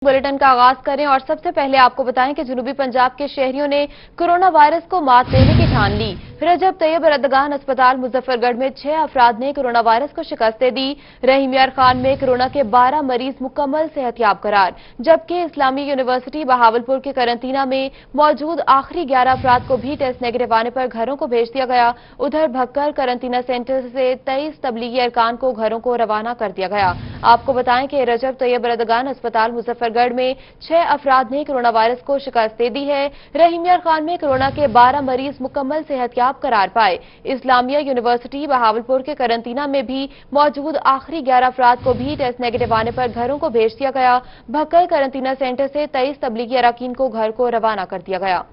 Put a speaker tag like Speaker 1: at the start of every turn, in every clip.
Speaker 1: Bulletin का आगाज करें और सबसे पहले आपको बताएं कि जनूबी पंजाब के शहरियों ने कोरोना वायरस को मात देने की ठान ली। रजब तैयब रद्दगान अस्पताल मुजफ्फरगढ़ में 6 अफराद ने कोरोना वायरस को शिकस्त दे दी। रहीम यार खान में कोरोना के 12 मरीज मुकम्मल सेहतयाब करार, जबकि इस्लामी यूनिवर्सिटी बहावलपुर के करंतना में मौजूद आखिरी 11 अफराद को भी टेस्ट नेगेटिव आने पर घरों को भेज दिया गया। उधर भक्कर करंतना सेंटर से 23 तबलीगी अरकान को घरों को रवाना कर दिया गया। आपको बताएं कि रजब तैयब रद्दगान अस्पताल मुजफ्फरगढ़ में 6 अफराद ने कोरोना वायरस को शिकस्त दे दी है। रहीम यार खान में कोरोना के 12 मरीज मुकम्मल सेहतयाब करार पाए। इस्लामिया यूनिवर्सिटी बहावलपुर के करंतना में भी मौजूद आखिरी 11 अफराद को भी टेस्ट नेगेटिव आने पर घरों को भेज दिया गया। भक्कर करंतना सेंटर से 23 तबलीगी अरकान को घर को रवाना कर दिया गया।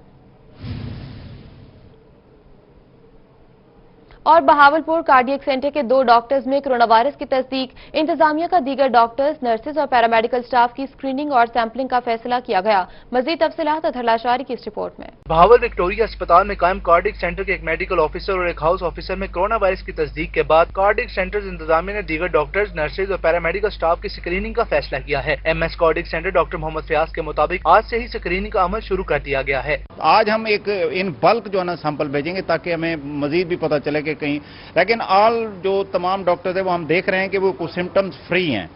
Speaker 1: और बहावलपुर कार्डियक सेंटर के 2 डॉक्टर्स में कोरोना वायरस की तस्दीक। इंतजामिया का दीगर डॉक्टर्स, नर्सेज और पैरामेडिकल स्टाफ की स्क्रीनिंग और सैंपलिंग का फैसला किया गया। मजीद तफसीलात अतहर लाशारी की इस रिपोर्ट में।
Speaker 2: बहावल विक्टोरिया अस्पताल में कायम कार्डियक सेंटर के एक मेडिकल ऑफिसर और एक हाउस ऑफिसर में कोरोना वायरस की तस्दीक के बाद कार्डियक सेंटर इंतजामिया ने दीगर डॉक्टर्स, नर्सेज और पैरामेडिकल स्टाफ की स्क्रीनिंग का फैसला किया है। MS cardiac centre doctor Mohammad Fayaz के मुताबिक आज से ही स्क्रीनिंग का अमल शुरू कर दिया गया है।
Speaker 3: आज हम एक इन बल्क जो है ना सैंपल भेजेंगे ताकि हमें मजीद भी पता चले कि कहीं, लेकिन ऑल जो तमाम डॉक्टर्स है वो हम देख रहे हैं कि वो कुछ सिम्टम्स फ्री हैं।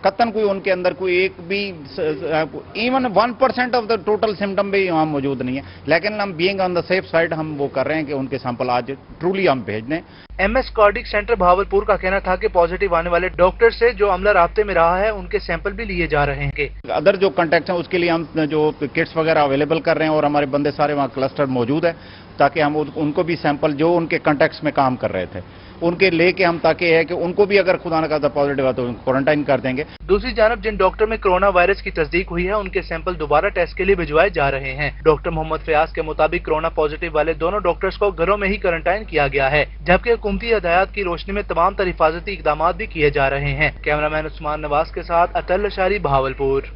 Speaker 3: कतन कोई उनके अंदर कोई एक भी even 1% of the total symptom भी वहां मौजूद नहीं है, लेकिन हम being on the safe side हम वो कर रहे हैं कि उनके सैंपल आज ट्रूली हम भेज दें।
Speaker 2: MS कार्डियक सेंटर बहावलपुर का कहना था कि पॉजिटिव आने वाले डॉक्टर से जो अमला राब्ते में रहा है उनके सैंपल भी लिए जा रहे हैं।
Speaker 3: अदर जो कॉन्टैक्ट हैं उसके लिए हम जो किट्स वगैरह अवेलेबल कर रहे हैं और हमारे बंदे सारे वहाँ क्लस्टर मौजूद है ताकि हम उनको भी सैंपल जो उनके कॉन्टैक्ट्स में काम कर रहे थे उनके लेके हम, ताकि है कि उनको भी अगर खुदा न खास्ता पॉजिटिव है तो क्वारंटाइन कर देंगे।
Speaker 2: दूसरी जानब जिन डॉक्टर में कोरोना वायरस की तस्दीक हुई है उनके सैंपल दोबारा टेस्ट के लिए भिजवाए जा रहे हैं। डॉक्टर मोहम्मद फयाज के मुताबिक कोरोना पॉजिटिव वाले दोनों डॉक्टर्स को घरों में ही क्वारंटाइन किया गया है, जबकि हुकूमती हिदायत की रोशनी में तमाम तरह हिफाजती इकदाम भी किए जा रहे हैं। कैमरामैन उस्मान नवाज के साथ अतल लशारी, बहावलपुर।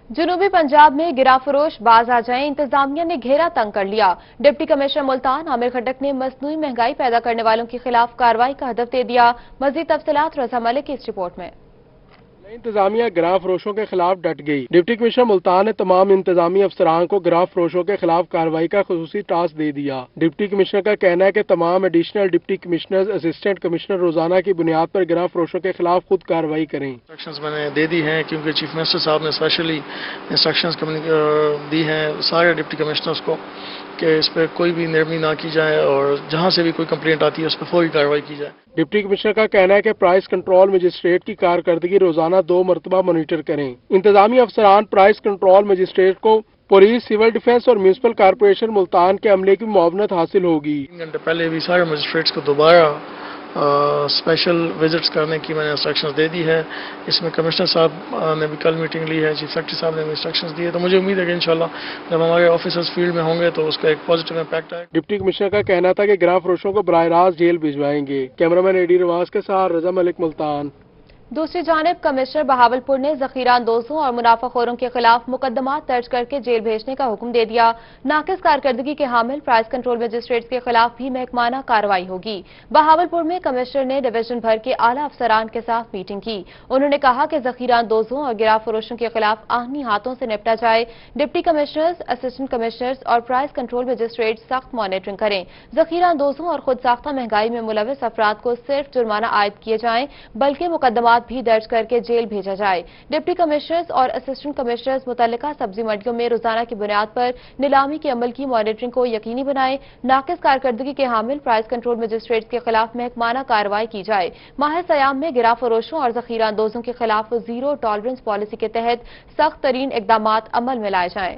Speaker 1: जनूबी पंजाब में गिराफरोश बाज आ जाएं, इंतजामिया ने घेरा तंग कर लिया। डिप्टी कमिश्नर मुल्तान आमिर खटक ने मसनूई महंगाई पैदा करने वालों के खिलाफ कार्रवाई का हदफ दे दिया। मजीद तफसीलात रजा मलिक की इस रिपोर्ट में।
Speaker 4: इंतजामिया गिराह फरोशों के खिलाफ डट गई। डिप्टी कमिश्नर मुल्तान ने तमाम इंतजामी अफसरान को गिराह फरोशों के खिलाफ कार्रवाई का खुसूसी टास्क दे दिया। डिप्टी कमिश्नर का कहना है कि तमाम additional deputy commissioners, assistant commissioner रोजाना की बुनियाद पर गिराह फरोशों के खिलाफ खुद कार्रवाई करें।
Speaker 5: इंस्ट्रक्शंस मैंने दे दी हैं क्योंकि चीफ मिनिस्टर साहब ने स्पेशली इंस्ट्रक्शंस दी हैं सारे डिप्टी कमिश्नर्स को कि इस पर कोई भी निर्मी ना की जाए और जहां से भी कोई कंप्लेंट आती है उस पर फौरी कार्रवाई की जाए।
Speaker 4: डिप्टी कमिश्नर का कहना है कि प्राइस कंट्रोल मजिस्ट्रेट की कारकर्दगी रोजाना 2 मरतबा मॉनिटर करें। इंतजामी अफसरान प्राइस कंट्रोल मजिस्ट्रेट को पुलिस, सिविल डिफेंस और म्यूनिसिपल कारपोरेशन मुल्तान के अमले की मुआवनत हासिल होगी।
Speaker 5: 3 घंटे पहले भी सारे मजिस्ट्रेट्स को दोबारा स्पेशल विजिट्स करने की मैंने इंस्ट्रक्शंस दे दी है। इसमें कमिश्नर साहब ने भी कल मीटिंग ली है, चीफ सेक्रेटरी साहब ने भी इंस्ट्रक्शंस दिए, तो मुझे उम्मीद है कि इंशाल्लाह जब हमारे ऑफिसर्स फील्ड में होंगे तो उसका एक पॉजिटिव इम्पैक्ट आएगा।
Speaker 4: डिप्टी कमिश्नर का कहना था कि गिराह फरोशों को बराह रास्त जेल भिजवाएंगे। कैमरामैन AD रिवाज के साथ रजा मलिक, मुल्तान।
Speaker 1: दूसरी जानिब कमिश्नर बहावलपुर ने जखीरा अंदोजों और मुनाफाखोरों के खिलाफ मुकदमात दर्ज करके जेल भेजने का हुक्म दे दिया। नाकिस कारकर्दगी के हामिल प्राइस कंट्रोल मजिस्ट्रेट्स के खिलाफ भी महकमाना कार्रवाई होगी। बहावलपुर में कमिश्नर ने डिवीजन भर के आला अफसरान के साथ मीटिंग की। उन्होंने कहा कि जखीरा अंदोजों और गिराह फरोशों के खिलाफ आहनी हाथों से निपटा जाए। डिप्टी कमिश्नर्स, असिस्टेंट कमिश्नर्स और प्राइस कंट्रोल मजिस्ट्रेट सख्त मॉनिटरिंग करें। जखीरा अंदोजों और खुद साख्ता महंगाई में मुलविस अफराद को सिर्फ जुर्माना आयद किए जाएं, बल्कि मुकदमात भी दर्ज करके जेल भेजा जाए। डिप्टी कमिश्नर्स और असिस्टेंट कमिश्नर्स मुतल्लिका सब्जी मंडियों में रोजाना की बुनियाद पर नीलामी के अमल की मॉनिटरिंग को यकीनी बनाएं। नाकिस कारकर्दगी के हामिल प्राइस कंट्रोल मजिस्ट्रेट्स के खिलाफ महकमाना कार्रवाई की जाए। माह सयाम में गिराह फरोशों और जखीरा अंदोजों के खिलाफ जीरो टॉलरेंस पॉलिसी के तहत सख्त तरीन इकदाम अमल में लाए जाएं।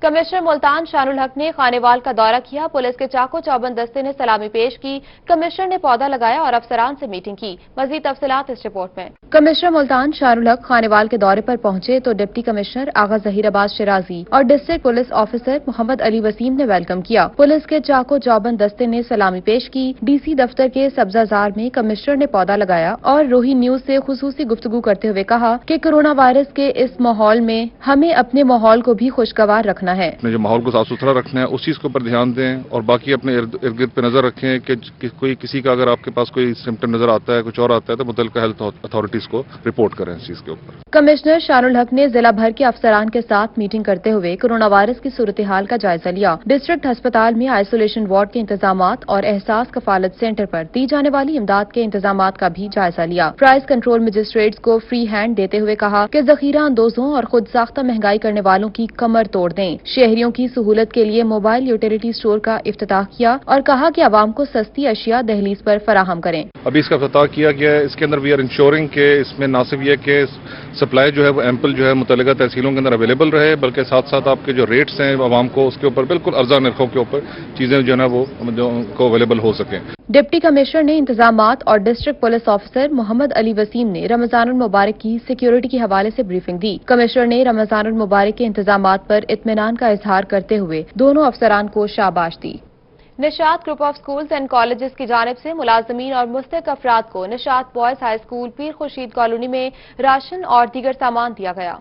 Speaker 1: कमिश्नर मुल्तान शानुल हक ने खानेवाल का दौरा किया। पुलिस के चाको चौबंद दस्ते ने सलामी पेश की। कमिश्नर ने पौधा लगाया और अफसरान से मीटिंग की। मजीद तफसीलात इस रिपोर्ट में। कमिश्नर मुल्तान शानुल हक खानेवाल के दौरे पर पहुंचे तो डिप्टी कमिश्नर आगा जहीराबाद शिराजी और district police officer Mohammad Ali Waseem ने वेलकम किया। पुलिस के चाको चौबंद दस्ते ने सलामी पेश की। DC दफ्तर के सब्जाजार में कमिश्नर ने पौधा लगाया और रोही न्यूज से खुसूसी गुफ्तगू करते हुए कहा कि कोरोना वायरस के इस माहौल में हमें अपने माहौल को भी खुशगवार रखना کرنا ہے۔
Speaker 6: اپنے جو ماحول کو صاف ستھرا رکھنا ہے اس چیز کے اوپر دھیان دیں، اور باقی اپنے ارد گرد پہ نظر رکھیں کہ کوئی کسی کا اگر آپ کے پاس کوئی سمٹم نظر آتا ہے، کچھ اور آتا ہے، تو متعلقہ ہیلتھ اتھارٹیز کو رپورٹ کریں اس چیز کے اوپر۔
Speaker 1: کمشنر شان الحق نے ضلع بھر کے افسران کے ساتھ میٹنگ کرتے ہوئے کورونا وائرس کی صورتحال کا جائزہ لیا۔ ڈسٹرکٹ ہسپتال میں آئسولیشن وارڈ کے انتظامات اور احساس کفالت سینٹر پر دی جانے والی امداد کے انتظامات کا بھی جائزہ لیا۔ پرائز کنٹرول مجسٹریٹس کو فری ہینڈ دیتے ہوئے کہا کہ ذخیرہ اندوزوں اور خود ساختہ مہنگائی کرنے والوں کی کمر توڑ دیں۔ شہریوں کی سہولت کے لیے موبائل یوٹیلیٹی اسٹور کا افتتاح کیا اور کہا کہ عوام کو سستی اشیاء دہلیز پر فراہم کریں۔
Speaker 6: ابھی اس کا افتتاح کیا گیا ہے۔ اس کے اندر وی آر انشورنگ کہ اس میں نہ صرف یہ کہ سپلائی جو ہے وہ ایمپل جو ہے متعلقہ تحصیلوں کے اندر اویلیبل رہے، بلکہ ساتھ ساتھ آپ کے جو ریٹس ہیں عوام کو اس کے اوپر بالکل ارزاں نرخوں کے اوپر چیزیں جو ہے نا وہ کو اویلیبل ہو سکیں۔
Speaker 1: ڈپٹی کمشنر نے انتظامات اور ڈسٹرکٹ پولیس آفیسر محمد علی وسیم نے رمضان المبارک کی سیکیورٹی کے حوالے سے بریفنگ دی۔ کمشنر نے رمضان المبارک کے انتظامات پر اطمینان کا اظہار کرتے ہوئے دونوں افسران کو شاباش دی۔ Nishat group of schools and colleges کی جانب سے ملازمین اور مستحق افراد کو Nishat boys high school Pir Khurshid colony میں راشن اور دیگر سامان دیا گیا۔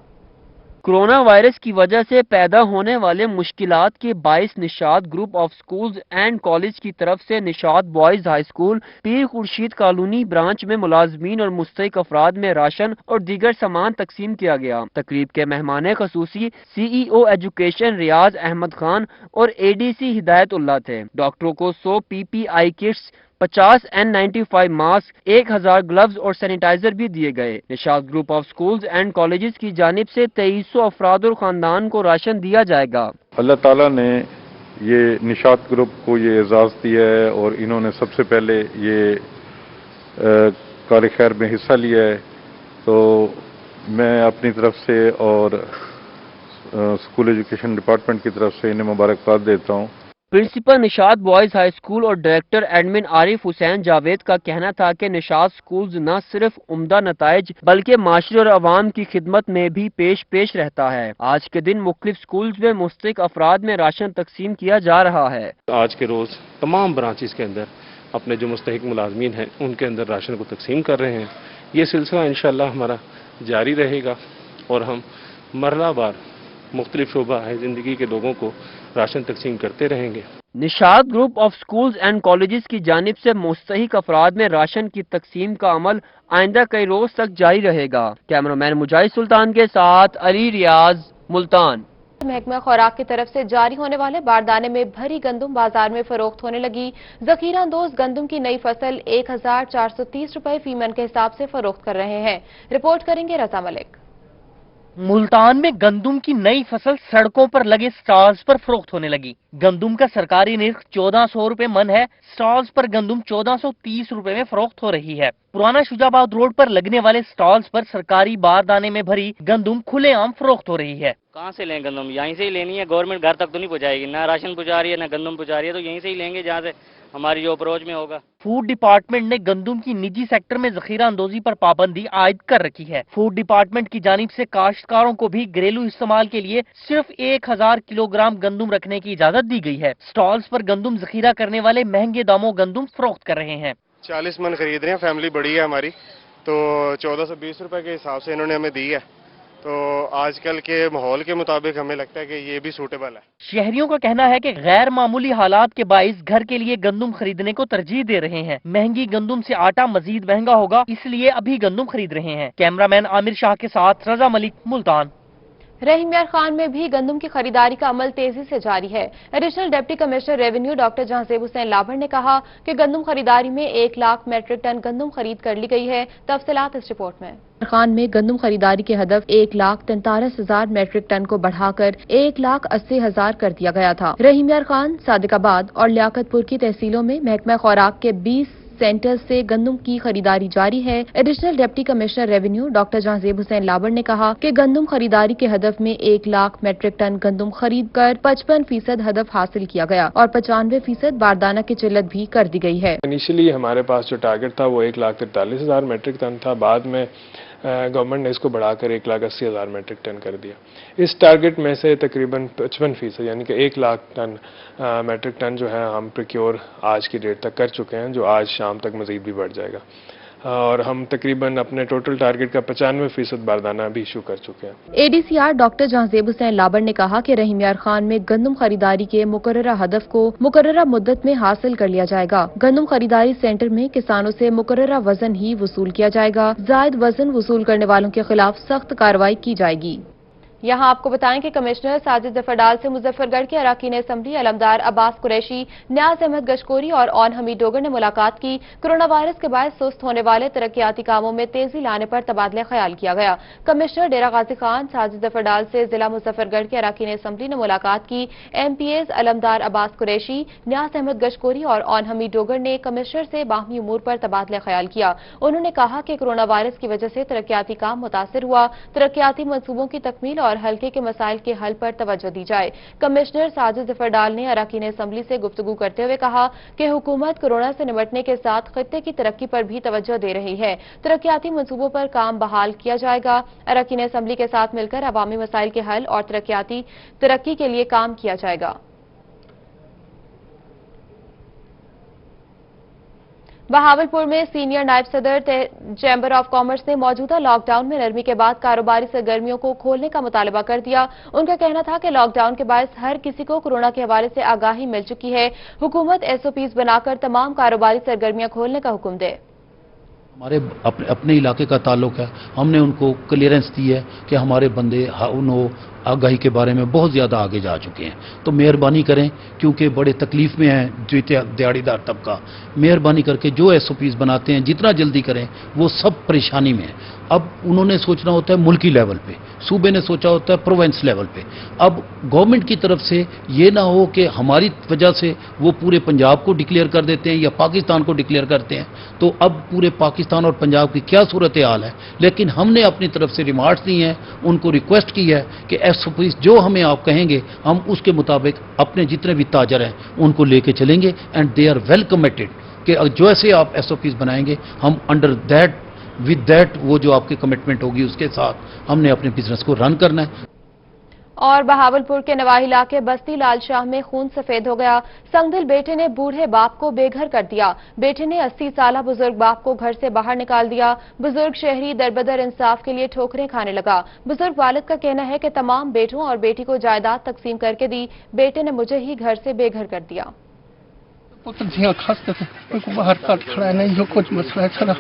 Speaker 7: کورونا وائرس کی وجہ سے پیدا ہونے والے مشکلات کے باعث Nishat group of schools and college کی طرف سے Nishat boys high school Pir Khurshid colony branch میں ملازمین اور مستحق افراد میں راشن اور دیگر سامان تقسیم کیا گیا۔ تقریب کے مہمان خصوصی سی ای او ایجوکیشن ریاض احمد خان اور اے ڈی سی ہدایت اللہ تھے۔ ڈاکٹروں کو 100 P P E kits, 50 N95 mask, 1000 gloves اور سینیٹائزر بھی دیے گئے۔ Nishat group of schools and colleges کی جانب سے 2300 افراد اور خاندان کو راشن دیا جائے گا۔
Speaker 8: اللہ تعالیٰ نے یہ نشاط گروپ کو یہ اعزاز دیا ہے اور انہوں نے سب سے پہلے یہ کار خیر میں حصہ لیا ہے، تو میں اپنی طرف سے اور اسکول ایجوکیشن ڈپارٹمنٹ کی طرف سے انہیں مبارکباد دیتا ہوں۔
Speaker 7: پرنسپل نشاط بوائز ہائی اسکول اور ڈائریکٹر ایڈمن عارف حسین جاوید کا کہنا تھا کہ نشاط سکولز نہ صرف عمدہ نتائج بلکہ معاشرے اور عوام کی خدمت میں بھی پیش رہتا ہے۔ آج کے دن مختلف سکولز میں مستحق افراد میں راشن تقسیم کیا جا رہا ہے۔
Speaker 9: آج کے روز تمام برانچز کے اندر اپنے جو مستحق ملازمین ہیں ان کے اندر راشن کو تقسیم کر رہے ہیں۔ یہ سلسلہ انشاءاللہ ہمارا جاری رہے گا اور ہم مرحلہ وار مختلف شعبہ زندگی کے لوگوں کو راشن تقسیم کرتے رہیں گے۔
Speaker 7: Nishat group of schools and colleges کی جانب سے مستحق افراد میں راشن کی تقسیم کا عمل آئندہ کئی روز تک جاری رہے گا۔ کیمرامین مجاہد سلطان کے ساتھ علی ریاض، ملتان۔
Speaker 1: محکمہ خوراک کی طرف سے جاری ہونے والے باردانے میں بھری گندم بازار میں فروخت ہونے لگی۔ ذخیرہ اندوز گندم کی نئی فصل 1430 روپے فی من کے حساب سے فروخت کر رہے ہیں۔ رپورٹ کریں گے رضا ملک۔
Speaker 10: ملتان میں گندم کی نئی فصل سڑکوں پر لگے سٹالز پر فروخت ہونے لگی۔ گندم کا سرکاری نرخ 1400 روپے من ہے۔ سٹالز پر گندم 1430 روپے میں فروخت ہو رہی ہے۔ پرانا شجاع آباد روڈ پر لگنے والے سٹالز پر سرکاری باردانے میں بھری گندم کھلے عام فروخت ہو رہی ہے۔
Speaker 11: کہاں سے لیں گندم؟ یہیں سے ہی لینی ہے، گورنمنٹ گھر تک تو نہیں پہنچائے گی، نہ راشن پہنچا رہی ہے نہ گندم پہنچا رہی ہے، تو یہیں سے ہی لیں گے جہاں سے ہماری جو اپروچ میں ہوگا۔
Speaker 10: فوڈ ڈپارٹمنٹ نے گندم کی نجی سیکٹر میں ذخیرہ اندوزی پر پابندی عائد کر رکھی ہے۔ فوڈ ڈپارٹمنٹ کی جانب سے کاشتکاروں کو بھی گھریلو استعمال کے لیے صرف 1000 کلو گرام گندم رکھنے کی اجازت دی گئی ہے۔ سٹالز پر گندم ذخیرہ کرنے والے مہنگے داموں گندم فروخت کر رہے ہیں۔
Speaker 12: 40 من خرید رہے ہیں، فیملی بڑی ہے ہماری، تو 1420 روپے کے حساب سے انہوں نے ہمیں دی ہے، تو آج کل کے ماحول کے مطابق ہمیں لگتا ہے کہ یہ بھی سوٹیبل ہے۔
Speaker 10: شہریوں کا کہنا ہے کہ غیر معمولی حالات کے باعث گھر کے لیے گندم خریدنے کو ترجیح دے رہے ہیں۔ مہنگی گندم سے آٹا مزید مہنگا ہوگا، اس لیے ابھی گندم خرید رہے ہیں۔ کیمرامین عامر شاہ کے ساتھ رضا ملک، ملتان۔
Speaker 1: رحیم یار خان میں بھی گندم کی خریداری کا عمل تیزی سے جاری ہے۔ Additional deputy commissioner revenue doctor Jahanzeb Hussain لابھڑ نے کہا کہ گندم خریداری میں 1 لاکھ میٹرک ٹن گندم خرید کر لی گئی ہے۔ تفصیلات اس رپورٹ میں۔ خان میں گندم خریداری کے ہدف 1,43,000 میٹرک ٹن کو بڑھا کر 1,80,000 کر دیا گیا تھا۔ رحیم یار خان، صادق آباد اور لیاقت پور کی تحصیلوں میں محکمہ خوراک کے 20 سینٹر سے گندم کی خریداری جاری ہے۔ Additional deputy commissioner revenue doctor Jahanzeb Hussain لابھڑ نے کہا کہ گندم خریداری کے ہدف میں 1 لاکھ میٹرک ٹن گندم خرید کر 55% ہدف حاصل کیا گیا اور 95% باردانہ کی چلت بھی کر دی گئی ہے۔
Speaker 4: انیشلی ہمارے پاس جو ٹارگٹ تھا وہ 1,43,000 میٹرک ٹن تھا، بعد میں گورنمنٹ نے اس کو بڑھا کر 1,80,000 میٹرک ٹن کر دیا۔ اس ٹارگٹ میں سے تقریباً 55% یعنی کہ 1 لاکھ ٹن میٹرک ٹن جو ہے ہم پریکیور آج کی ڈیٹ تک کر چکے ہیں، جو آج شام تک مزید بھی بڑھ جائے گا۔ اور ہم تقریباً اپنے ٹوٹل ٹارگٹ کا 95% باردانہ بھی ایشو کر چکے ہیں۔
Speaker 1: ADCR ڈاکٹر جہانزیب حسین لابڑ نے کہا کہ رحیم یار خان میں گندم خریداری کے مقررہ ہدف کو مقررہ مدت میں حاصل کر لیا جائے گا۔ گندم خریداری سینٹر میں کسانوں سے مقررہ وزن ہی وصول کیا جائے گا۔ زائد وزن وصول کرنے والوں کے خلاف سخت کارروائی کی جائے گی۔ یہاں آپ کو بتائیں کہ کمشنر ساجد ظفر ڈال سے مظفر گڑھ کے اراکین اسمبلی علمدار عباس قریشی، نیاز احمد گشکوری اور اون حمید ڈوگر نے ملاقات کی۔ کرونا وائرس کے باعث سست ہونے والے ترقیاتی کاموں میں تیزی لانے پر تبادلہ خیال کیا گیا۔ کمشنر ڈیرہ غازی خان ساجد ظفر ڈال سے ضلع مظفر گڑھ کے اراکین اسمبلی نے ملاقات کی۔ MPAs علمدار عباس قریشی، نیاز احمد گشکوری اور اون حمید ڈوگر نے کمشنر سے باہمی امور پر تبادلہ خیال کیا۔ انہوں نے کہا کہ کرونا وائرس کی وجہ سے ترقیاتی کام متاثر ہوا، ترقیاتی منصوبوں کی تکمیل اور حلقے کے مسائل کے حل پر توجہ دی جائے۔ کمشنر ساجد ظفر ڈال نے اراکین اسمبلی سے گفتگو کرتے ہوئے کہا کہ حکومت کورونا سے نمٹنے کے ساتھ خطے کی ترقی پر بھی توجہ دے رہی ہے۔ ترقیاتی منصوبوں پر کام بحال کیا جائے گا۔ اراکین اسمبلی کے ساتھ مل کر عوامی مسائل کے حل اور ترقی کے لیے کام کیا جائے گا۔ بہاولپور میں سینئر نائب صدر چیمبر آف کامرس نے موجودہ لاک ڈاؤن میں نرمی کے بعد کاروباری سرگرمیوں کو کھولنے کا مطالبہ کر دیا۔ ان کا کہنا تھا کہ لاک ڈاؤن کے باعث ہر کسی کو کورونا کے حوالے سے آگاہی مل چکی ہے۔ حکومت SOPs بنا کر تمام کاروباری سرگرمیاں کھولنے کا حکم دے۔
Speaker 13: ہمارے اپنے علاقے کا تعلق ہے، ہم نے ان کو کلیئرنس دی ہے کہ ہمارے بندے آگاہی کے بارے میں بہت زیادہ آگے جا چکے ہیں، تو مہربانی کریں کیونکہ بڑے تکلیف میں ہیں جو دیہڑی دار طبقہ، مہربانی کر کے جو SOPs بناتے ہیں جتنا جلدی کریں، وہ سب پریشانی میں ہیں۔ اب انہوں نے سوچنا ہوتا ہے ملکی لیول پہ، صوبے نے سوچا ہوتا ہے پروونس لیول پہ۔ اب گورنمنٹ کی طرف سے یہ نہ ہو کہ ہماری وجہ سے وہ پورے پنجاب کو ڈکلیئر کر دیتے ہیں یا پاکستان کو ڈکلیئر کرتے ہیں، تو اب پورے پاکستان اور پنجاب کی کیا صورتحال ہے۔ لیکن ہم نے اپنی طرف سے ریمارکس دی ہیں، ان کو ریکویسٹ کی ہے کہ SOPs جو ہمیں آپ کہیں گے ہم اس کے مطابق اپنے جتنے بھی تاجر ہیں ان کو لے کے چلیں گے، and they are well committed کہ جیسے آپ SOPs بنائیں گے ہم انڈر دیٹ ود دیٹ وہ جو آپ کی کمٹمنٹ ہوگی اس کے ساتھ ہم نے اپنے بزنس کو رن کرنا ہے۔
Speaker 1: اور بہاولپور کے نواحی علاقے بستی لال شاہ میں خون سفید ہو گیا۔ سنگدل بیٹے نے بوڑھے باپ کو بے گھر کر دیا۔ بیٹے نے 80 سالہ بزرگ باپ کو گھر سے باہر نکال دیا۔ بزرگ شہری دربدر انصاف کے لیے ٹھوکریں کھانے لگا۔ بزرگ والد کا کہنا ہے کہ تمام بیٹوں اور بیٹی کو جائیداد تقسیم کر کے دی، بیٹے نے مجھے ہی گھر سے بے گھر کر دیا۔
Speaker 14: پوتر جھیل خاص کرتے میرے کو باہر کاٹ کھڑا ہے، نہیں جو کچھ مسئلہ ہے سارا۔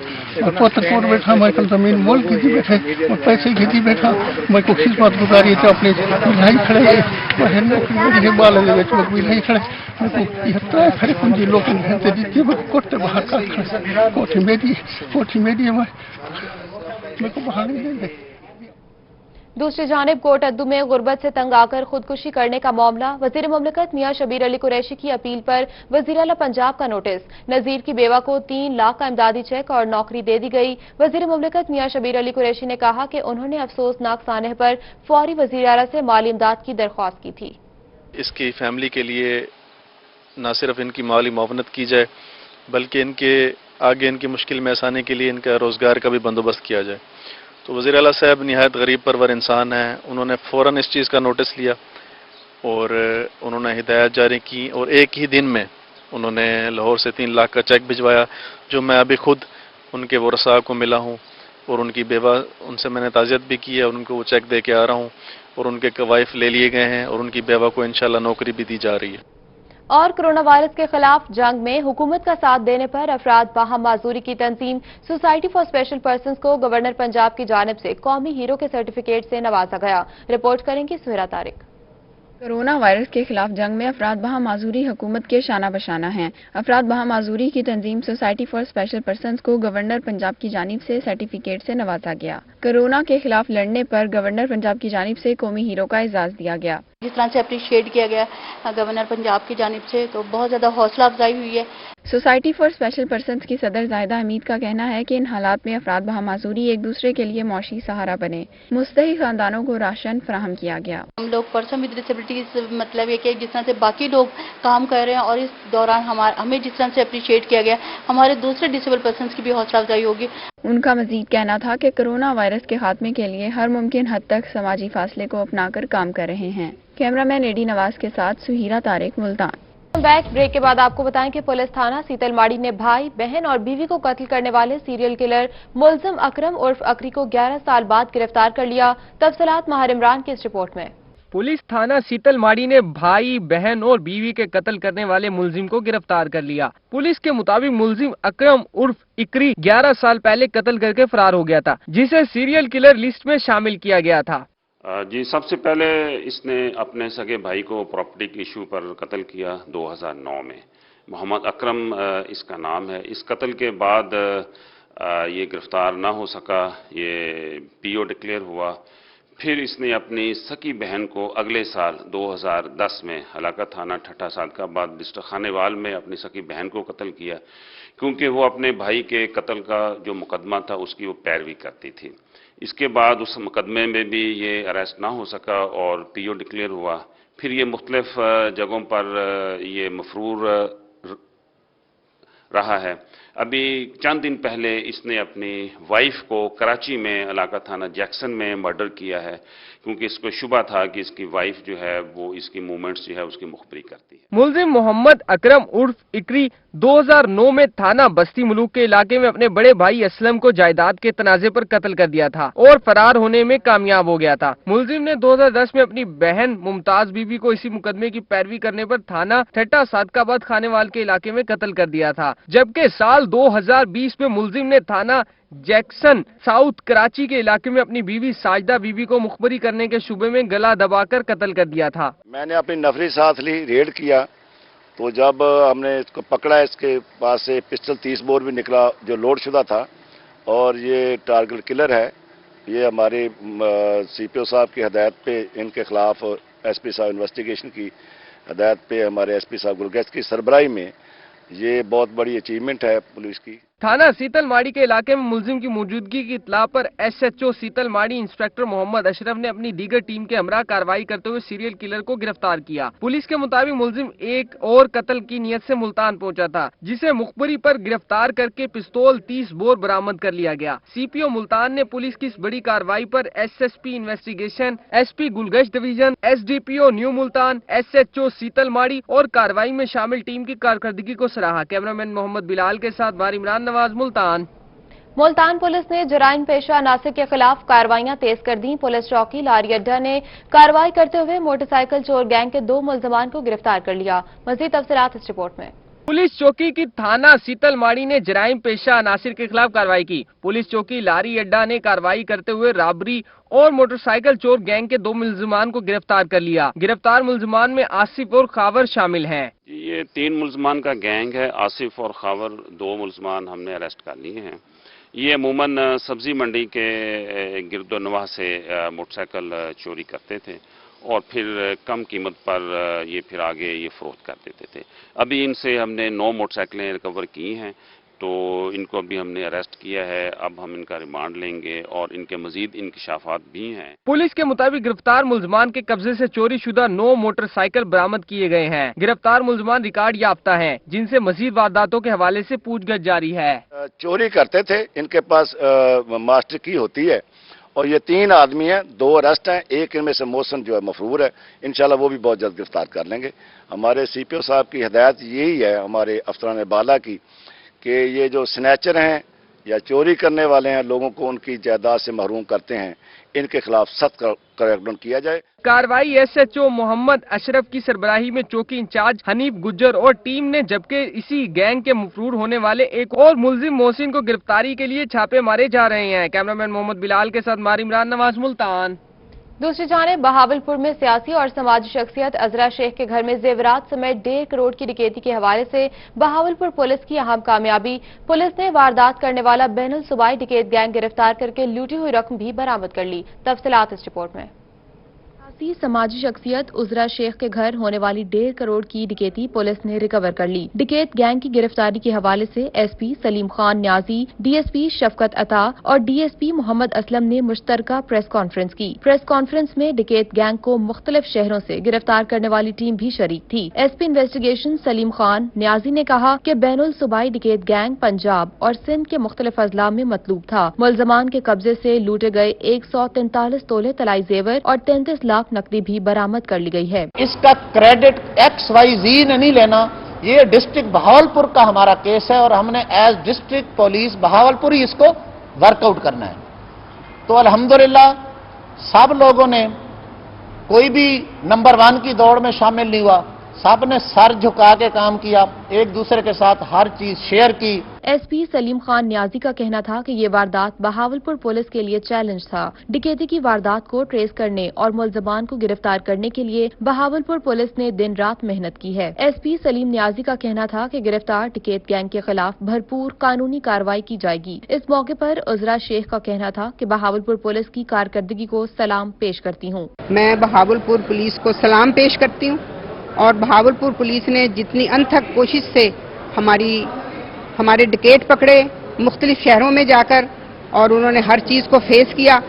Speaker 14: اور پوتر کوٹ بیٹھا، میں کل زمین مول کی تھی بیٹھے اور پیسے کی تھی بیٹھا، میں کو خدمت گزاری تھی اپنے بھائی کھڑے باہر نوکری بال بھائی کھڑے میرے کو یہ طے کھڑے کنجی لوگ گھنٹے دیتی کوٹتے باہر کاٹ کھڑے کوٹھی میری ہے، میرے کو باہر نہیں دیں گے۔
Speaker 1: دوسری جانب کوٹ ادو میں غربت سے تنگ آ کر خودکشی کرنے کا معاملہ، وزیر مملکت میاں شبیر علی قریشی کی اپیل پر وزیر اعلیٰ پنجاب کا نوٹس۔ نذیر کی بیوہ کو 3 لاکھ کا امدادی چیک اور نوکری دے دی گئی۔ وزیر مملکت میاں شبیر علی قریشی نے کہا کہ انہوں نے افسوسناک سانحے پر فوری وزیر اعلیٰ سے مالی امداد کی درخواست کی تھی۔
Speaker 15: اس کی فیملی کے لیے نہ صرف ان کی مالی معاونت کی جائے بلکہ ان کے آگے ان کی مشکل میں آسانی کے لیے ان کا روزگار کا بھی بندوبست کیا جائے۔ تو وزیر اعلیٰ صاحب نہایت غریب پرور انسان ہیں، انہوں نے فوراً اس چیز کا نوٹس لیا اور انہوں نے ہدایات جاری کی اور ایک ہی دن میں انہوں نے لاہور سے 3 لاکھ کا چیک بھجوایا، جو میں ابھی خود ان کے ورثاء کو ملا ہوں اور ان کی بیوہ ان سے میں نے تعزیت بھی کی ہے اور ان کو وہ چیک دے کے آ رہا ہوں اور ان کے قوائف لے لیے گئے ہیں اور ان کی بیوہ کو انشاءاللہ نوکری بھی دی جا رہی ہے۔
Speaker 1: اور کرونا وائرس کے خلاف جنگ میں حکومت کا ساتھ دینے پر افراد باہم معذوری کی تنظیم سوسائٹی فار اسپیشل پرسنز کو گورنر پنجاب کی جانب سے قومی ہیرو کے سرٹیفکیٹ سے نوازا گیا۔ رپورٹ کریں گی سہیرا طارق۔
Speaker 16: کورونا وائرس کے خلاف جنگ میں افراد بہم معذوری حکومت کے شانہ بشانہ ہیں۔ افراد بہم معذوری کی تنظیم سوسائٹی فار اسپیشل پرسنز کو گورنر پنجاب کی جانب سے سرٹیفکیٹ سے نوازا گیا۔ کورونا کے خلاف لڑنے پر گورنر پنجاب کی جانب سے قومی ہیرو کا اعزاز دیا گیا۔
Speaker 17: جس طرح سے اپریشیٹ کیا گیا گورنر پنجاب کی جانب سے تو بہت زیادہ حوصلہ افزائی ہوئی ہے۔
Speaker 16: سوسائٹی فار اسپیشل پرسنز کی صدر زاہدہ حمید کا کہنا ہے کہ ان حالات میں افراد بہم معذوری ایک دوسرے کے لیے معاشی سہارا بنے۔ مستحق خاندانوں کو راشن فراہم کیا گیا۔
Speaker 17: ہم لوگ پرسن ود ڈسیبلٹیز مطلب یہ کہ جس طرح سے باقی لوگ کام کر رہے ہیں اور اس دوران ہمیں جس طرح سے اپریشیٹ کیا گیا، ہمارے دوسرے ڈسیبل پرسنز کی بھی حوصلہ افزائی ہوگی۔
Speaker 16: ان کا مزید کہنا تھا کہ کورونا وائرس کے خاتمے کے لیے ہر ممکن حد تک سماجی فاصلے کو اپنا کر کام کر رہے ہیں۔ کیمرہ مین ایڈی نواز کے ساتھ Sahira Tariq, Multan.
Speaker 1: Welcome back. Break के बाद आपको बताएं कि पुलिस थाना सीतलमाड़ी ने भाई, बहन और बीवी को कत्ल करने वाले सीरियल किलर मुलजिम अकरम उर्फ अकरी को 11 साल बाद गिरफ्तार कर लिया। तफसीलात माहिर इमरान की इस रिपोर्ट में।
Speaker 18: पुलिस थाना सीतलमाड़ी ने भाई, बहन और बीवी के कत्ल करने वाले मुलजिम को गिरफ्तार कर लिया। पुलिस के मुताबिक मुलजिम अकरम उर्फ इकरी 11 साल पहले कत्ल करके फरार हो गया था, जिसे सीरियल किलर लिस्ट में शामिल किया गया था।
Speaker 19: जी, सबसे पहले इसने अपने सगे भाई को प्रॉपर्टी के इशू पर कत्ल किया 2009 में। मोहम्मद अकरम इसका नाम है। इस कत्ल के बाद ये गिरफ्तार ना हो सका, ये पीओ डिक्लेयर हुआ। फिर इसने अपनी सकी बहन को अगले साल 2010 में हलाकत थाना ठट्टा सादकाबाद डिस्ट्रिक्ट खानेवाल में अपनी सकी बहन को कत्ल किया, क्योंकि वो अपने भाई के कत्ल का जो मुकदमा था उसकी वो पैरवी करती थी। इसके बाद उस मुकदमे में भी ये अरेस्ट ना हो सका और पीओ डिक्लेयर हुआ। फिर ये मुख्तलिफ जगहों पर ये मफरूर रहा है। अभी चंद दिन पहले इसने अपनी वाइफ को कराची में इलाका थाना जैक्सन में मर्डर किया है, क्योंकि इसको शुबा था कि इसकी वाइफ जो है वो इसकी मूवमेंट्स जो है उसकी मुखबरी करती है।
Speaker 18: मुलजिम मोहम्मद अकरम उर्फ इकरी 2009 में थाना बस्ती मुलूक के इलाके में अपने बड़े भाई असलम को जायदाद के तनाजे पर कत्ल कर दिया था और फरार होने में कामयाब हो गया था। मुलजिम ने 2010 में अपनी बहन मुमताज बीबी को इसी मुकदमे की पैरवी करने पर थाना ठट्टा सादकाबाद खानेवाल के इलाके में कत्ल कर दिया था, जबकि साल 2020 में मुलजिम ने थाना जैक्सन साउथ कराची के इलाके में अपनी बीवी साजदा बीबी को मुखबरी करने के शुबे में गला दबाकर कत्ल कर दिया था।
Speaker 20: मैंने अपनी नफरी साथ ली, रेड किया, तो जब हमने इसको पकड़ा, इसके पास से पिस्टल 30 बोर भी निकला जो लोड शुदा था, और ये टारगेट किलर है। ये हमारे सीपीओ साहब की हदायत पे इनके खिलाफ एसपी साहब इन्वेस्टिगेशन की हदायत पे हमारे एसपी साहब गुलगश्त की सरबराही में ये बहुत बड़ी अचीवमेंट है पुलिस की।
Speaker 18: थाना सीतलमाड़ी के इलाके में मुलजिम की मौजूदगी की इत्तला पर एसएचओ सीतलमाड़ी इंस्पेक्टर मोहम्मद अशरफ ने अपनी दीगर टीम के हमरा कार्रवाई करते हुए सीरियल किलर को गिरफ्तार किया। पुलिस के मुताबिक मुलजिम एक और कत्ल की नियत से मुल्तान पहुंचा था, जिसे मुखबरी पर गिरफ्तार करके पिस्तौल 30 बोर बरामद कर लिया गया। सीपीओ मुल्तान ने पुलिस की इस बड़ी कार्रवाई पर SSP investigation, SP Gulgasht division, SDPO new Multan, SHO Sitalmari और कार्रवाई में शामिल टीम की कारकर्दगी को सराहा। कैमरामैन मोहम्मद बिलाल के साथ मार इमरान नवाज,
Speaker 1: मुल्तान पुलिस ने जराइम पेशा अनासिर के खिलाफ कार्रवाइयां तेज कर दी। पुलिस चौकी लारी अड्डा ने कार्रवाई करते हुए मोटरसाइकिल चोर गैंग के 2 मुल्जमान को गिरफ्तार कर लिया। मज़ीद तफसीलात इस रिपोर्ट में।
Speaker 18: पुलिस चौकी की थाना सीतलमाड़ी ने जराइम पेशा अनासिर के खिलाफ कार्रवाई की। पुलिस चौकी लारी अड्डा ने कार्रवाई करते हुए राबरी और मोटरसाइकिल चोर गैंग के 2 मुल्जमान को गिरफ्तार कर लिया। गिरफ्तार मुल्जमान में आसिफ और खावर शामिल हैं।
Speaker 19: ये 3 मुल्जमान का गैंग है। आसिफ और खावर 2 मुल्जमान हमने अरेस्ट कर लिए हैं। ये अमूमन सब्जी मंडी के गिरदोनवाह से मोटरसाइकिल चोरी करते थे और फिर कम कीमत पर ये फिर आगे ये फरोख्त कर देते थे। अभी इनसे हमने 9 मोटरसाइकिलें रिकवर की हैं, तो इनको अभी हमने अरेस्ट किया है। अब हम इनका रिमांड लेंगे और इनके मजीद इंकशाफात भी हैं।
Speaker 18: पुलिस के मुताबिक गिरफ्तार मुल्जमान के कब्जे से चोरी शुदा 9 मोटरसाइकिल बरामद किए गए हैं। गिरफ्तार मुल्जमान रिकॉर्ड याफ्ता हैं, जिनसे मजीद वारदातों के हवाले से पूछताछ जारी है।
Speaker 20: चोरी करते थे, इनके पास मास्टर की होती है, और ये 3 आदमी हैं, 2 अरेस्ट हैं, एक इनमें से मोहसन जो है मफरूर है। इंशाल्लाह वो भी बहुत जल्द गिरफ्तार कर लेंगे। हमारे सीपीओ साहब की हिदायत यही है हमारे अफसरान बाला की, कि ये जो स्नैचर हैं या चोरी करने वाले हैं, लोगों को उनकी जायदाद से महरूम करते हैं, इनके खिलाफ सख्त क्रैकडाउन किया जाए।
Speaker 18: कार्रवाई एसएचओ मोहम्मद अशरफ की सरबराही में चौकी इंचार्ज हनीफ गुज्जर और टीम ने, जबकि इसी गैंग के मफरूर होने वाले एक और मुलजिम मोहसिन को गिरफ्तारी के लिए छापे मारे जा रहे हैं। कैमरामैन मोहम्मद बिलाल के साथ मार इमरान नवाज, मुल्तान।
Speaker 1: दूसरी जानिब बहावलपुर में सियासी और समाजी शख्सियत अजरा शेख के घर में जेवरात समेत 1.5 करोड़ की डकैती के हवाले से बहावलपुर पुलिस की अहम कामयाबी। पुलिस ने वारदात करने वाला बैनुल सूबाई डकैत गैंग गिरफ्तार करके लूटी हुई रकम भी बरामद कर ली। तफसीलात इस रिपोर्ट में। समाजी शख्सियत उजरा शेख के घर होने वाली 1.5 करोड़ की डकैती पुलिस ने रिकवर कर ली। डकैत गैंग की गिरफ्तारी के हवाले से एसपी सलीम खान न्याजी, डीएसपी शफकत अता और डीएसपी मोहम्मद असलम ने मुश्तरका प्रेस कॉन्फ्रेंस की। प्रेस कॉन्फ्रेंस में डकैत गैंग को मुख्तलिफ शहरों से गिरफ्तार करने वाली टीम भी शरीक थी। एसपी इन्वेस्टिगेशन सलीम खान न्याजी ने कहा कि बैनुल सूबाई डकैत गैंग पंजाब और सिंध के मुख्तलिफ अजला में मतलूब था। मुल्जमान के कब्जे से लूटे गए 143 तोले तलाई जेवर और 33 लाख नकदी भी बरामद कर ली गई है।
Speaker 21: इसका क्रेडिट XYZ ने नहीं लेना, ये डिस्ट्रिक्ट बहावलपुर का हमारा केस है और हमने एज डिस्ट्रिक्ट पुलिस बहावलपुर ही इसको वर्कआउट करना है। तो अल्हम्दुलिल्लाह सब लोगों ने, कोई भी नंबर 1 की दौड़ में शामिल नहीं हुआ, सब ने सर झुका के काम किया, एक दूसरे के साथ हर चीज शेयर की।
Speaker 1: एसपी सलीम खान न्याजी का कहना था कि ये वारदात बहावलपुर पुलिस के लिए चैलेंज था। डकैती की वारदात को ट्रेस करने और मुलजमान को गिरफ्तार करने के लिए बहावलपुर पुलिस ने दिन रात मेहनत की है। एसपी सलीम न्याजी का कहना था कि गिरफ्तार डकैत गैंग के खिलाफ भरपूर कानूनी कार्रवाई की जाएगी। इस मौके पर उजरा शेख का कहना था कि बहावलपुर पुलिस की कारकर्दगी को सलाम पेश करती हूँ।
Speaker 22: मैं बहावलपुर पुलिस को सलाम पेश करती हूँ और बहावलपुर पुलिस ने जितनी अनथक कोशिश से हमारे डकैत पकड़े मुख्तलिफ शहरों में जाकर और उन्होंने हर चीज को फेस किया,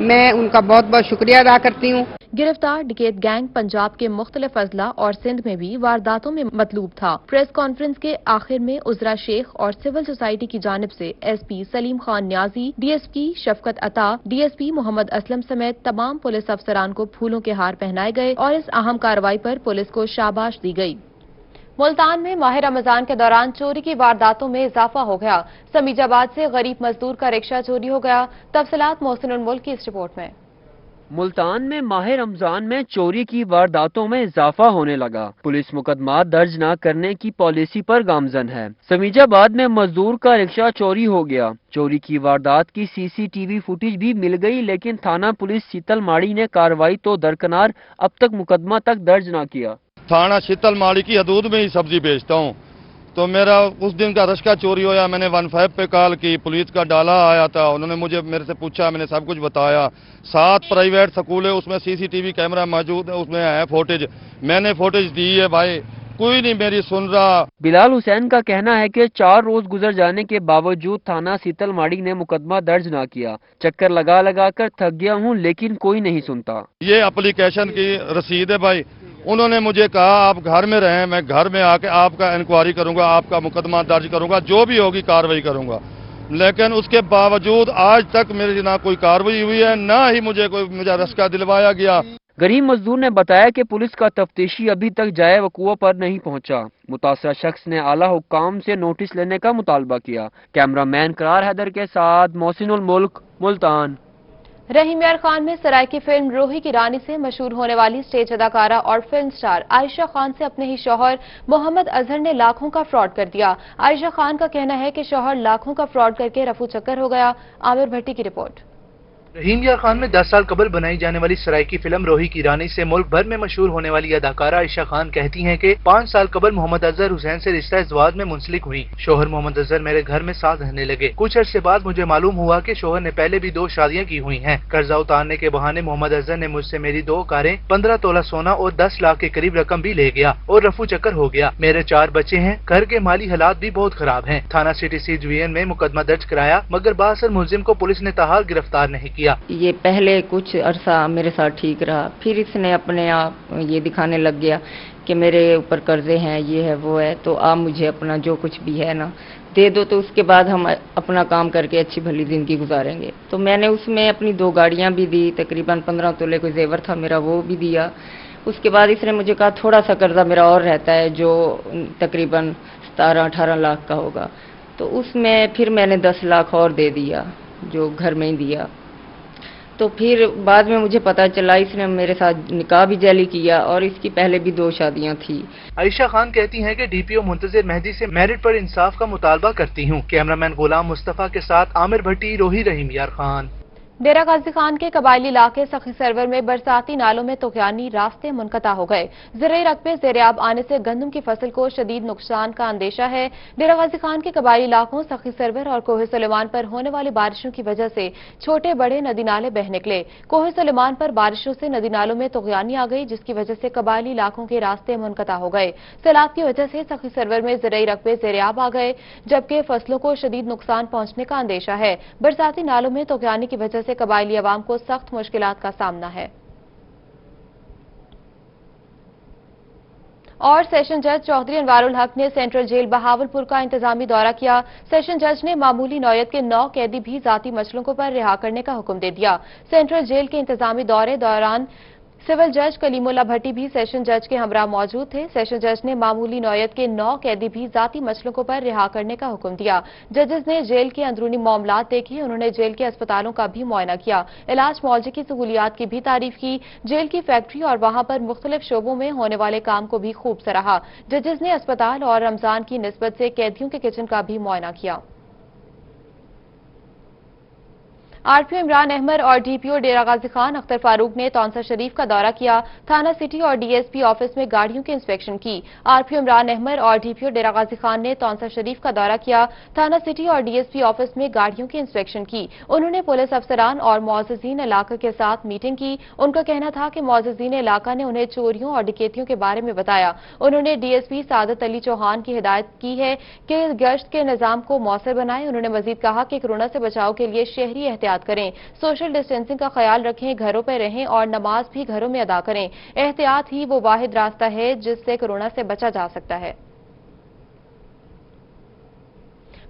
Speaker 22: मैं उनका बहुत बहुत शुक्रिया अदा करती हूँ।
Speaker 1: गिरफ्तार डकैत गैंग पंजाब के मुख्तलिफ अजला और सिंध में भी वारदातों में मतलूब था। प्रेस कॉन्फ्रेंस के आखिर में उजरा शेख और सिविल सोसाइटी की जानिब से एसपी सलीम खान न्याजी, डीएसपी शफकत अता, डीएसपी मोहम्मद असलम समेत तमाम पुलिस अफसरान को फूलों के हार पहनाए गए और इस अहम कार्रवाई पर पुलिस को शाबाश दी गई। मुल्तान में माह रमजान के दौरान चोरी की वारदातों में इजाफा हो गया। समीजाबाद से गरीब मजदूर का रिक्शा चोरी हो गया। तफसीलात मोहसिन उल मुल्क की इस रिपोर्ट में।
Speaker 7: मुल्तान में माह रमजान में चोरी की वारदातों में इजाफा होने लगा। पुलिस मुकदमा दर्ज न करने की पॉलिसी पर गामजन है। समीजाबाद में मजदूर का रिक्शा चोरी हो गया। चोरी की वारदात की सीसीटीवी फुटेज भी मिल गई, लेकिन थाना पुलिस शीतल माड़ी ने कार्रवाई तो दरकिनार, अब तक मुकदमा तक दर्ज न किया।
Speaker 23: थाना शीतल माड़ी की हदूद में ही सब्जी बेचता हूँ, तो मेरा उस दिन का रिक्शा चोरी होया। मैंने 15 पे कॉल की, पुलिस का डाला आया था, उन्होंने मुझे मेरे से पूछा, मैंने सब कुछ बताया। 7 प्राइवेट स्कूल है, उसमें सीसीटीवी कैमरा मौजूद है, उसमें है फुटेज, मैंने फुटेज दी है। भाई कोई नहीं मेरी सुन रहा।
Speaker 7: बिलाल हुसैन का कहना है कि 4 रोज गुजर जाने के बावजूद थाना शीतल माड़ी ने मुकदमा दर्ज न किया। चक्कर लगा लगा कर थक गया हूँ, लेकिन कोई नहीं सुनता।
Speaker 23: ये एप्लीकेशन की रसीद है भाई, उन्होंने मुझे कहा आप घर में रहें, मैं घर में आके आपका इंक्वायरी करूंगा, आपका मुकदमा दर्ज करूंगा, जो भी होगी कार्रवाई करूंगा। लेकिन उसके बावजूद आज तक मेरी ना कोई कार्रवाई हुई है, ना ही मुझे रिक्शा दिलवाया गया।
Speaker 7: गरीब मजदूर ने बताया कि पुलिस का तफ्तीशी अभी तक जाए वकूआ पर नहीं पहुंचा। मुतासरा शख्स ने आला हुक्काम से नोटिस लेने का मुतालबा किया। कैमरामैन करार हैदर के साथ मोहसिन उल मुल्क, मुल्तान।
Speaker 1: रहीम यार खान में सराय की फिल्म रोही की रानी से मशहूर होने वाली स्टेज अदाकारा और फिल्म स्टार आयशा खान से अपने ही शौहर मोहम्मद अजहर ने लाखों का फ्रॉड कर दिया। आयशा खान का कहना है कि शौहर लाखों का फ्रॉड करके रफू चक्कर हो गया। आमिर भट्टी की रिपोर्ट।
Speaker 2: रहीम यार खान में 10 साल कबल बनाई जाने वाली सराय की फिल्म रोही की रानी से मुल्क भर में मशहूर होने वाली अदाकारा आयशा खान कहती हैं कि 5 साल कबल मोहम्मद अजहर हुसैन से रिश्ता इज़वाज में मुंसलिक हुई। शोहर मोहम्मद अजहर मेरे घर में साथ रहने लगे। कुछ अरसे बाद मुझे मालूम हुआ कि शोहर ने पहले भी 2 शादियां की हुई हैं। कर्जा उतारने के बहाने मोहम्मद अजहर ने मुझसे मेरी 2 कारें, 15 तोला सोना और 10 लाख के करीब रकम भी ले गया और रफू चक्कर हो गया। मेरे 4 बच्चे हैं, घर के माली हालात भी बहुत खराब हैं। थाना सिटी सी डिवीजन में मुकदमा दर्ज कराया, मगर बाअसर मुलजिम को पुलिस ने ताहाल गिरफ्तार नहीं किया।
Speaker 24: ये पहले कुछ अरसा मेरे साथ ठीक रहा, फिर इसने अपने आप ये दिखाने लग गया कि मेरे ऊपर कर्जे हैं, ये है वो है, तो आप मुझे अपना जो कुछ भी है ना दे दो, तो उसके बाद हम अपना काम करके अच्छी भली जिंदगी गुजारेंगे। तो मैंने उसमें अपनी 2 गाड़ियां भी दी, तकरीबन 15 तोले कोई जेवर था मेरा, वो भी दिया। उसके बाद इसने मुझे कहा थोड़ा सा कर्जा मेरा और रहता है जो तकरीबन 17-18 लाख का होगा, तो उसमें फिर मैंने 10 लाख और दे दिया, जो घर में ही दिया। तो फिर बाद में मुझे पता चला इसने मेरे साथ निकाह भी जाली किया और इसकी पहले भी 2 शादियां थी।
Speaker 2: आयशा खान कहती हैं कि डीपीओ मुंतजिर मेहदी से मेरिट पर इंसाफ का मुतालबा करती हूँ। कैमरामैन गुलाम मुस्तफा के साथ आमिर भट्टी, रोही, रहीम यार खान।
Speaker 1: डेरा गाजी खान के कबायली इलाके सखी सरवर में बरसाती नालों में तुगयानी रास्ते मुनक़ता हो गए। ज़राई रकबे ज़ेरियाब आने से गंदम की फसल को शदीद नुकसान का अंदेशा है। डेरा गाजी खान के कबायली इलाकों सखी सरवर और कोहे सुलेमान पर होने वाली बारिशों की वजह से छोटे बड़े नदी नाले बह निकले। कोहे सुलेमान पर बारिशों से नदी नालों में तुगयानी आ गई, जिसकी वजह से कबायली इलाकों के रास्ते मुनक़ता हो गए। सैलाब की वजह से सखी सरवर में ज़राई रकबे ज़ेरियाब आ गए, जबकि फसलों को शदीद नुकसान पहुंचने का अंदेशा है। बरसाती नालों में तुगयानी की वजह से कबायली अवाम को सख्त मुश्किलात का सामना है। और सेशन जज चौधरी अनवारुल हक ने सेंट्रल जेल बहावलपुर का इंतजामी दौरा किया। सेशन जज ने मामूली नौयत के 9 कैदी भी जाती मसलों पर रिहा करने का हुक्म दे दिया। सेंट्रल जेल के इंतजामी दौरे दौरान सिविल जज कलीमुल्ला भट्टी भी सेशन जज के हमरा मौजूद थे। सेशन जज ने मामूली नौयत के 9 कैदी भी जाती मसलों पर रिहा करने का हुक्म दिया। जजेस ने जेल के अंदरूनी मामलात देखे। उन्होंने जेल के अस्पतालों का भी मुआयना किया। इलाज मुआवजे की सहूलियात की भी तारीफ की। जेल की फैक्ट्री और वहां पर मुख्तलिफ शोबों में होने वाले काम को भी खूब सराहा। जजेस ने अस्पताल और रमजान की निस्बत से कैदियों के किचन का भी मुआयना किया। आरपीओ इमरान अहमद और डीपीओ डेरा गाजी खान अख्तर फारूक ने तौंसा शरीफ का दौरा किया। थाना सिटी और डीएसपी ऑफिस में गाड़ियों की इंस्पेक्शन की। आरपीओ इमरान अहमद और डीपीओ डेरा गाजी खान ने तौंसा शरीफ का दौरा किया। थाना सिटी और डीएसपी ऑफिस में गाड़ियों की इंस्पेक्शन की। उन्होंने पुलिस अफसरान और मुअज़्ज़िज़ीन इलाका के साथ मीटिंग की। उनका कहना था कि मुअज़्ज़िज़ीन इलाका ने उन्हें चोरियों और डकैतियों के बारे में बताया। उन्होंने डीएसपी सादत अली चौहान की हिदायत की है कि गश्त के निजाम को मौसर बनाएं। उन्होंने मजीद कहा कि कोरोना से बचाव के लिए शहरी एहतियात करें, सोशल डिस्टेंसिंग का ख्याल रखें, घरों पर रहें और नमाज भी घरों में अदा करें। एहतियात ही वो वाहिद रास्ता है जिससे कोरोना से बचा जा सकता है।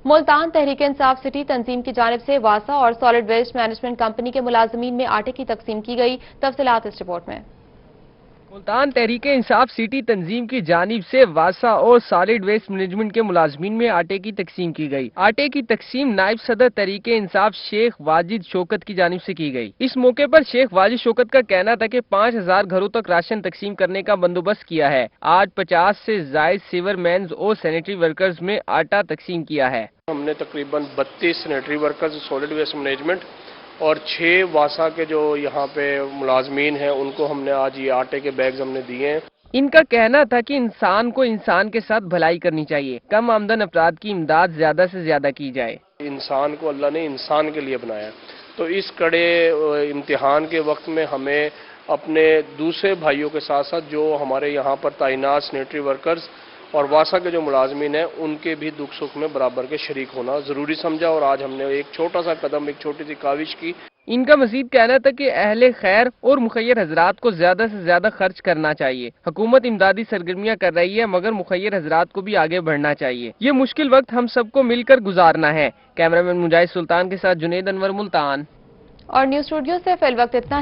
Speaker 1: मुल्तान तहरीक इंसाफ सिटी तंजीम की जानिब से वासा और सॉलिड वेस्ट मैनेजमेंट कंपनी के मुलाजमीन में आटे की तकसीम की गई। तफसीलात इस रिपोर्ट में।
Speaker 18: मुल्तान तहरीक इंसाफ सिटी तंजीम की जानिब से वासा और सॉलिड वेस्ट मैनेजमेंट के मुलाजमीन में आटे की तकसीम की गई। आटे की तकसीम नायब सदर तहरीक इंसाफ शेख वाजिद शौकत की जानिब से की गई। इस मौके पर शेख वाजिद शौकत का कहना था कि 5000 घरों तक राशन तकसीम करने का बंदोबस्त किया है। आज 50 से जायद सीवर मैन्स और सैनिटरी वर्कर्स में आटा तकसीम किया है।
Speaker 4: हमने तकरीबन 32 sanitary workers, solid waste management और 6 वासा के जो यहाँ पे मुलाजमीन हैं उनको हमने आज ये आटे के बैग्स हमने दिए हैं।
Speaker 18: इनका कहना था कि इंसान को इंसान के साथ भलाई करनी चाहिए, कम आमदन अफराद की इमदाद ज्यादा से ज्यादा की जाए।
Speaker 4: इंसान को अल्लाह ने इंसान के लिए बनाया, तो इस कड़े इम्तिहान के वक्त में हमें अपने दूसरे भाइयों के साथ साथ जो हमारे यहाँ पर तैनात सैनिटरी वर्कर्स और वासा के जो मुलाजमीन हैं उनके भी दुख सुख में बराबर के शरीक होना जरूरी समझा और आज हमने एक छोटा सा कदम, एक छोटी सी काविश की।
Speaker 18: इनका मजीद कहना था कि अहले खैर और मुखैर हजरात को ज्यादा से ज्यादा खर्च करना चाहिए। हुकूमत इमदादी सरगर्मियां कर रही है मगर मुखैर हजरात को भी आगे बढ़ना चाहिए। ये मुश्किल वक्त हम सबको मिलकर गुजारना है। कैमरामैन मुजाहिद सुल्तान के साथ जुनेद अनवर, मुल्तान।
Speaker 1: और न्यूज स्टूडियो से फिल वक्त इतना ही।